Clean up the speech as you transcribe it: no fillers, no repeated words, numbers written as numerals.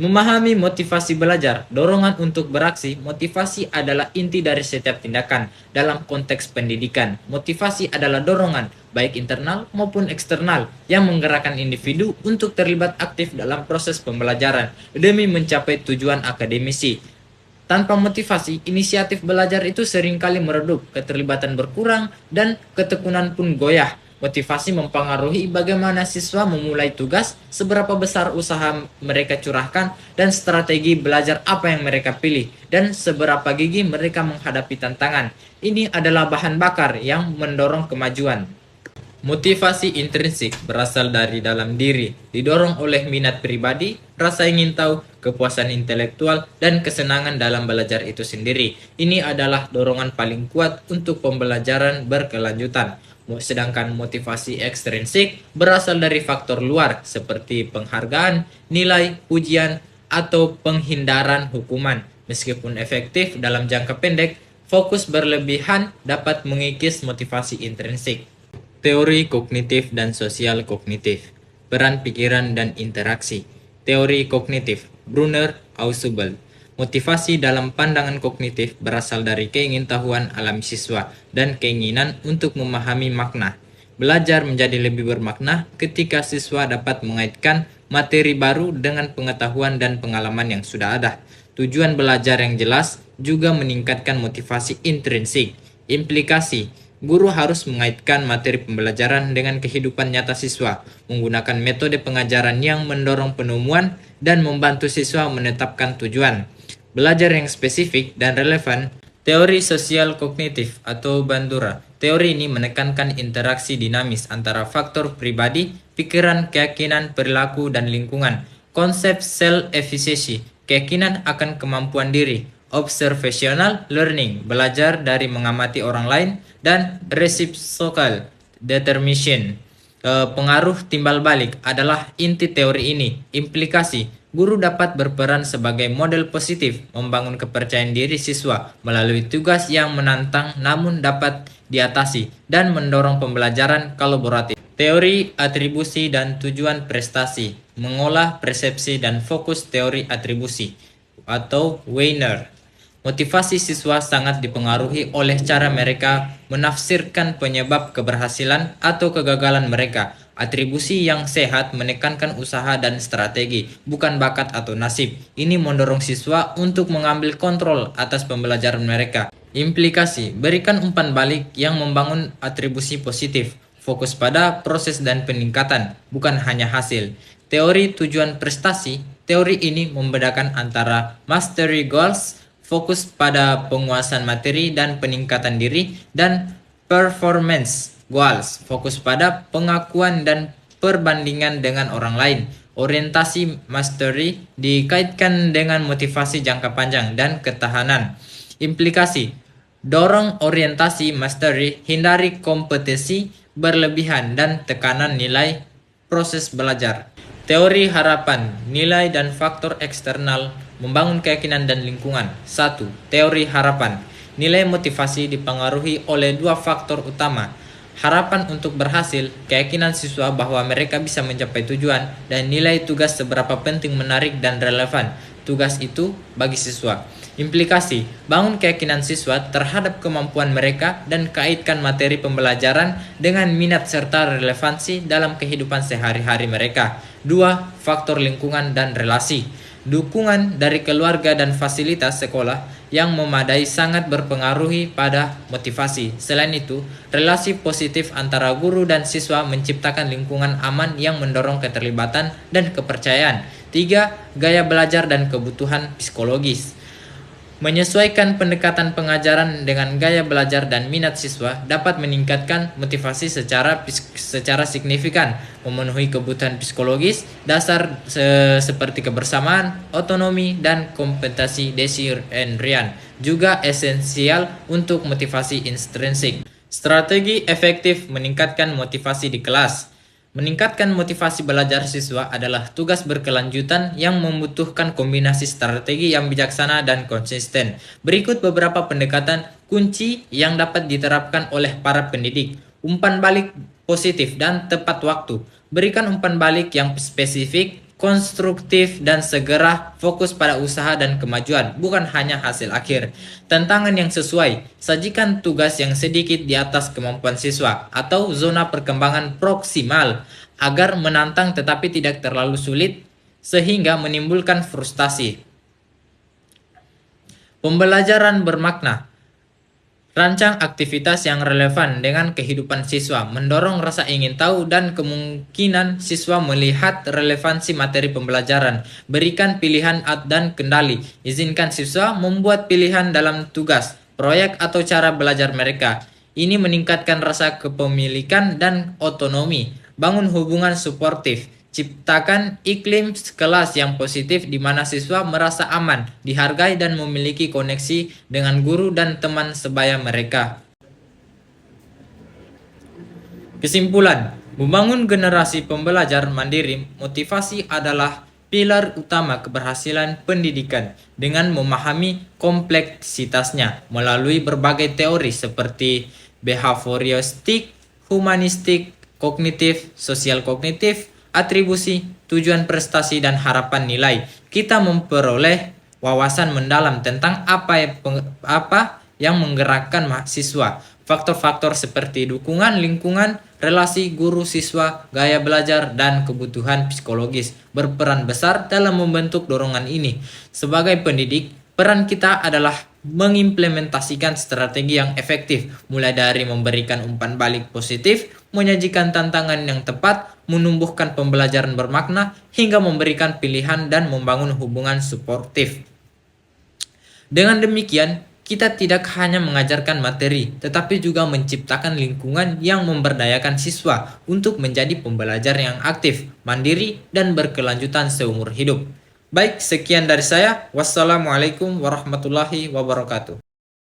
Memahami motivasi belajar, dorongan untuk beraksi, motivasi adalah inti dari setiap tindakan. Dalam konteks pendidikan, motivasi adalah dorongan, baik internal maupun eksternal, yang menggerakkan individu untuk terlibat aktif dalam proses pembelajaran demi mencapai tujuan akademisi. Tanpa motivasi, inisiatif belajar itu seringkali meredup, keterlibatan berkurang, dan ketekunan pun goyah. Motivasi mempengaruhi bagaimana siswa memulai tugas, seberapa besar usaha mereka curahkan, dan strategi belajar apa yang mereka pilih, dan seberapa gigih mereka menghadapi tantangan. Ini adalah bahan bakar yang mendorong kemajuan. Motivasi intrinsik berasal dari dalam diri, didorong oleh minat pribadi, rasa ingin tahu, kepuasan intelektual, dan kesenangan dalam belajar itu sendiri. Ini adalah dorongan paling kuat untuk pembelajaran berkelanjutan. Sedangkan motivasi ekstrinsik berasal dari faktor luar seperti penghargaan, nilai, ujian, atau penghindaran hukuman. Meskipun efektif dalam jangka pendek, fokus berlebihan dapat mengikis motivasi intrinsik. Teori kognitif dan sosial kognitif, peran pikiran dan interaksi. Teori kognitif, Brunner, Ausubel. Motivasi dalam pandangan kognitif berasal dari keingintahuan alami siswa dan keinginan untuk memahami makna. Belajar menjadi lebih bermakna ketika siswa dapat mengaitkan materi baru dengan pengetahuan dan pengalaman yang sudah ada. Tujuan belajar yang jelas juga meningkatkan motivasi intrinsik. Implikasi, guru harus mengaitkan materi pembelajaran dengan kehidupan nyata siswa, menggunakan metode pengajaran yang mendorong penemuan dan membantu siswa menetapkan tujuan. Belajar yang spesifik dan relevan. Teori sosial kognitif atau Bandura. Teori ini menekankan interaksi dinamis antara faktor pribadi, pikiran, keyakinan, perilaku, dan lingkungan. Konsep self-efficacy, keyakinan akan kemampuan diri. Observational learning, belajar dari mengamati orang lain, dan reciprocal determination, pengaruh timbal balik adalah inti teori ini. Implikasi, guru dapat berperan sebagai model positif, membangun kepercayaan diri siswa melalui tugas yang menantang namun dapat diatasi, dan mendorong pembelajaran kolaboratif. Teori atribusi dan tujuan prestasi, mengolah persepsi dan fokus teori atribusi atau Weiner. Motivasi siswa sangat dipengaruhi oleh cara mereka menafsirkan penyebab keberhasilan atau kegagalan mereka. Atribusi yang sehat menekankan usaha dan strategi, bukan bakat atau nasib. Ini mendorong siswa untuk mengambil kontrol atas pembelajaran mereka. Implikasi, berikan umpan balik yang membangun atribusi positif. Fokus pada proses dan peningkatan, bukan hanya hasil. Teori tujuan prestasi, teori ini membedakan antara mastery goals, fokus pada penguasaan materi dan peningkatan diri, dan performance goals, fokus pada pengakuan dan perbandingan dengan orang lain. Orientasi mastery dikaitkan dengan motivasi jangka panjang dan ketahanan. Implikasi, dorong orientasi mastery, hindari kompetisi berlebihan dan tekanan nilai proses belajar. Teori harapan, nilai dan faktor eksternal membangun keyakinan dan lingkungan. 1. Teori harapan. Nilai motivasi dipengaruhi oleh dua faktor utama. Harapan untuk berhasil, keyakinan siswa bahwa mereka bisa mencapai tujuan, dan nilai tugas seberapa penting, menarik, dan relevan tugas itu bagi siswa. Implikasi, bangun keyakinan siswa terhadap kemampuan mereka dan kaitkan materi pembelajaran dengan minat serta relevansi dalam kehidupan sehari-hari mereka. 2. Faktor lingkungan dan relasi. Dukungan dari keluarga dan fasilitas sekolah yang memadai sangat berpengaruhi pada motivasi. Selain itu, relasi positif antara guru dan siswa menciptakan lingkungan aman yang mendorong keterlibatan dan kepercayaan. 3. Gaya belajar dan kebutuhan psikologis. Menyesuaikan pendekatan pengajaran dengan gaya belajar dan minat siswa dapat meningkatkan motivasi secara signifikan, memenuhi kebutuhan psikologis dasar seperti kebersamaan, otonomi, dan kompetensi desirendrian juga esensial untuk motivasi intrinsik. Strategi efektif meningkatkan motivasi di kelas. Meningkatkan motivasi belajar siswa adalah tugas berkelanjutan yang membutuhkan kombinasi strategi yang bijaksana dan konsisten. Berikut beberapa pendekatan kunci yang dapat diterapkan oleh para pendidik. Umpan balik positif dan tepat waktu. Berikan umpan balik yang spesifik, konstruktif, dan segera fokus pada usaha dan kemajuan, bukan hanya hasil akhir. Tantangan yang sesuai, sajikan tugas yang sedikit di atas kemampuan siswa atau zona perkembangan proksimal agar menantang tetapi tidak terlalu sulit sehingga menimbulkan frustasi. Pembelajaran bermakna. Rancang aktivitas yang relevan dengan kehidupan siswa, mendorong rasa ingin tahu dan kemungkinan siswa melihat relevansi materi pembelajaran. Berikan pilihan dan kendali. Izinkan siswa membuat pilihan dalam tugas, proyek, atau cara belajar mereka. Ini meningkatkan rasa kepemilikan dan otonomi. Bangun hubungan suportif. Ciptakan iklim kelas yang positif di mana siswa merasa aman, dihargai, dan memiliki koneksi dengan guru dan teman sebaya mereka. Kesimpulan, membangun generasi pembelajar mandiri motivasi adalah pilar utama keberhasilan pendidikan dengan memahami kompleksitasnya melalui berbagai teori seperti behavioristik, humanistik, kognitif, sosial kognitif, atribusi, tujuan prestasi, dan harapan nilai. Kita memperoleh wawasan mendalam tentang apa yang menggerakkan mahasiswa. Faktor-faktor seperti dukungan lingkungan, relasi guru-siswa, gaya belajar, dan kebutuhan psikologis berperan besar dalam membentuk dorongan ini. Sebagai pendidik, peran kita adalah mengimplementasikan strategi yang efektif, mulai dari memberikan umpan balik positif, menyajikan tantangan yang tepat, menumbuhkan pembelajaran bermakna, hingga memberikan pilihan dan membangun hubungan suportif. Dengan demikian, kita tidak hanya mengajarkan materi, tetapi juga menciptakan lingkungan yang memberdayakan siswa untuk menjadi pembelajar yang aktif, mandiri, dan berkelanjutan seumur hidup. Baik, sekian dari saya. Wassalamualaikum warahmatullahi wabarakatuh.